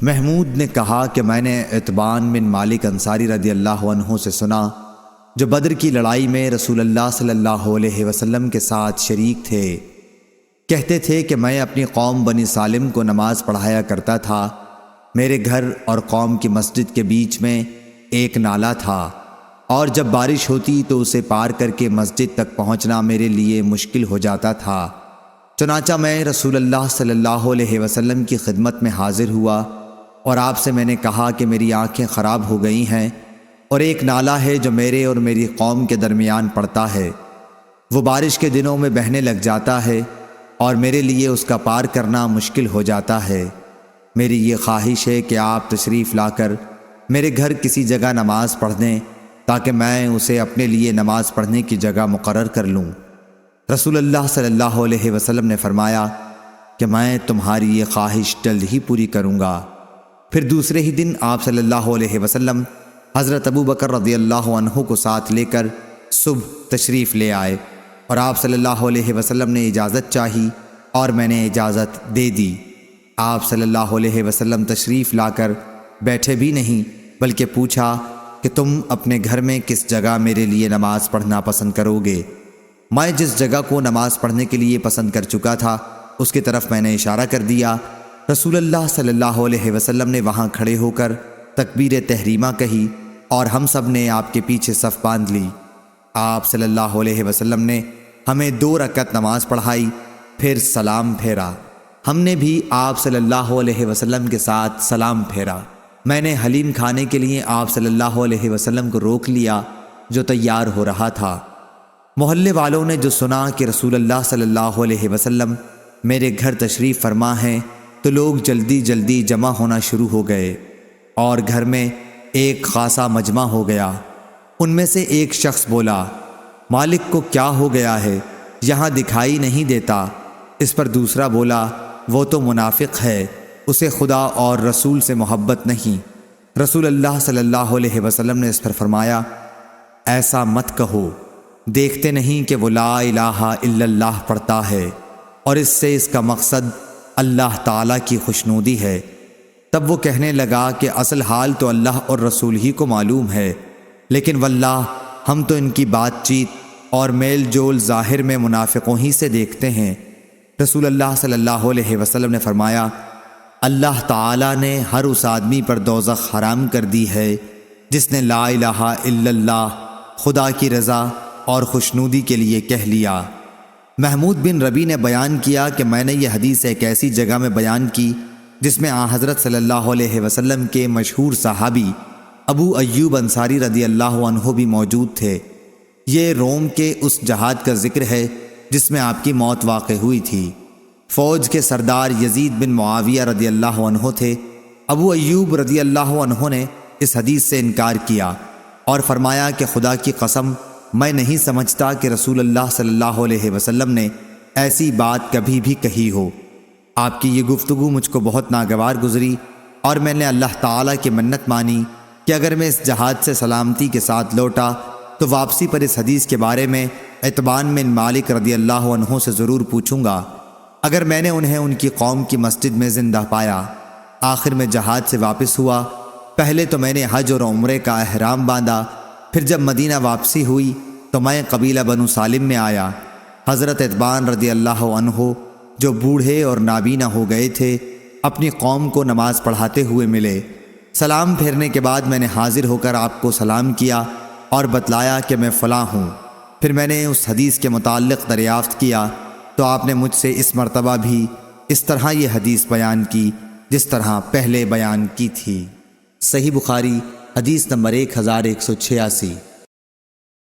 محمود نے کہا کہ میں نے عتبان بن مالک انصاری رضی اللہ عنہ سے سنا، جو بدر کی لڑائی میں رسول اللہ صلی اللہ علیہ وسلم کے ساتھ شریک تھے، کہتے تھے کہ میں اپنی قوم بنی سالم کو نماز پڑھایا کرتا تھا۔ میرے گھر اور قوم کی مسجد کے بیچ میں ایک نالا تھا، اور جب بارش ہوتی تو اسے پار کر کے مسجد تک پہنچنا میرے لیے مشکل ہو جاتا تھا۔ چنانچہ میں رسول اللہ صلی اللہ علیہ وسلم کی خدمت میں حاضر ہوا اور آپ سے میں نے کہا کہ میری آنکھیں خراب ہو گئی ہیں، اور ایک نالا ہے جو میرے اور میری قوم کے درمیان پڑتا ہے، وہ بارش کے دنوں میں بہنے لگ جاتا ہے اور میرے لیے اس کا پار کرنا مشکل ہو جاتا ہے۔ میری یہ خواہش ہے کہ آپ تشریف لا کر میرے گھر کسی جگہ نماز پڑھ دیں تاکہ میں اسے اپنے لیے نماز پڑھنے کی جگہ مقرر کر لوں۔ رسول اللہ صلی اللہ علیہ وسلم نے فرمایا کہ میں تمہاری یہ خواہش جلد ہی پوری کروں گا۔ پھر دوسرے ہی دن آپ صلی اللہ علیہ وسلم حضرت ابو بکر رضی اللہ عنہ کو ساتھ لے کر صبح تشریف لے آئے، اور آپ صلی اللہ علیہ وسلم نے اجازت چاہی اور میں نے اجازت دے دی۔ آپ صلی اللہ علیہ وسلم تشریف لا کر بیٹھے بھی نہیں، بلکہ پوچھا کہ تم اپنے گھر میں کس جگہ میرے لیے نماز پڑھنا پسند کرو گے؟ میں جس جگہ کو نماز پڑھنے کے لیے پسند کر چکا تھا اس کی طرف میں نے اشارہ کر دیا۔ رسول اللہ صلی اللہ علیہ وسلم نے وہاں کھڑے ہو کر تکبیر تحریمہ کہی اور ہم سب نے آپ کے پیچھے صف باندھ لی۔ آپ صلی اللہ علیہ وسلم نے ہمیں 2 رکعت نماز پڑھائی، پھر سلام پھیرا۔ ہم نے بھی آپ صلی اللہ علیہ وسلم کے ساتھ سلام پھیرا۔ میں نے حلیم کھانے کے لیے آپ صلی اللہ علیہ وسلم کو روک لیا جو تیار ہو رہا تھا۔ محلے والوں نے جو سنا کہ رسول اللہ صلی اللہ علیہ وسلم میرے گھر تشریف فرما ہیں تو لوگ جلدی جلدی جمع ہونا شروع ہو گئے اور گھر میں ایک خاصا مجمع ہو گیا۔ ان میں سے ایک شخص بولا، مالک کو کیا ہو گیا ہے؟ یہاں دکھائی نہیں دیتا۔ اس پر دوسرا بولا، وہ تو منافق ہے، اسے خدا اور رسول سے محبت نہیں۔ رسول اللہ صلی اللہ علیہ وسلم نے اس پر فرمایا، ایسا مت کہو، دیکھتے نہیں کہ وہ لا الہ الا اللہ پڑھتا ہے اور اس سے اس کا مقصد اللہ تعالیٰ کی خوشنودی ہے۔ تب وہ کہنے لگا کہ اصل حال تو اللہ اور رسول ہی کو معلوم ہے، لیکن واللہ ہم تو ان کی بات چیت اور میل جول ظاہر میں منافقوں ہی سے دیکھتے ہیں۔ رسول اللہ صلی اللہ علیہ وسلم نے فرمایا، اللہ تعالیٰ نے ہر اس آدمی پر دوزخ حرام کر دی ہے جس نے لا الہ الا اللہ خدا کی رضا اور خوشنودی کے لیے کہہ لیا۔ محمود بن ربی نے بیان کیا کہ میں نے یہ حدیث ایک ایسی جگہ میں بیان کی جس میں حضرت صلی اللہ علیہ وسلم کے مشہور صحابی ابو ایوب انصاری رضی اللہ عنہ بھی موجود تھے۔ یہ روم کے اس جہاد کا ذکر ہے جس میں آپ کی موت واقع ہوئی تھی۔ فوج کے سردار یزید بن معاویہ رضی اللہ عنہ تھے۔ ابو ایوب رضی اللہ عنہ نے اس حدیث سے انکار کیا اور فرمایا کہ خدا کی قسم میں نہیں سمجھتا کہ رسول اللہ صلی اللہ علیہ وسلم نے ایسی بات کبھی بھی کہی ہو۔ آپ کی یہ گفتگو مجھ کو بہت ناگوار گزری اور میں نے اللہ تعالیٰ کی منت مانی کہ اگر میں اس جہاد سے سلامتی کے ساتھ لوٹا تو واپسی پر اس حدیث کے بارے میں عتبان بن مالک رضی اللہ عنہ سے ضرور پوچھوں گا۔ اگر میں نے انہیں ان کی قوم کی مسجد میں زندہ پایا۔ آخر میں جہاد سے واپس ہوا۔ پہلے تو میں نے حج اور عمرے کا احرام باندھا، پھر جب مدینہ واپسی ہوئی تو میں قبیلہ بنو سالم میں آیا۔ حضرت عتبان رضی اللہ عنہ جو بوڑھے اور نابینا ہو گئے تھے اپنی قوم کو نماز پڑھاتے ہوئے ملے۔ سلام پھیرنے کے بعد میں نے حاضر ہو کر آپ کو سلام کیا اور بتلایا کہ میں فلاں ہوں۔ پھر میں نے اس حدیث کے متعلق دریافت کیا تو آپ نے مجھ سے اس مرتبہ بھی اس طرح یہ حدیث بیان کی جس طرح پہلے بیان کی تھی۔ صحیح بخاری حدیث نمبر 1186۔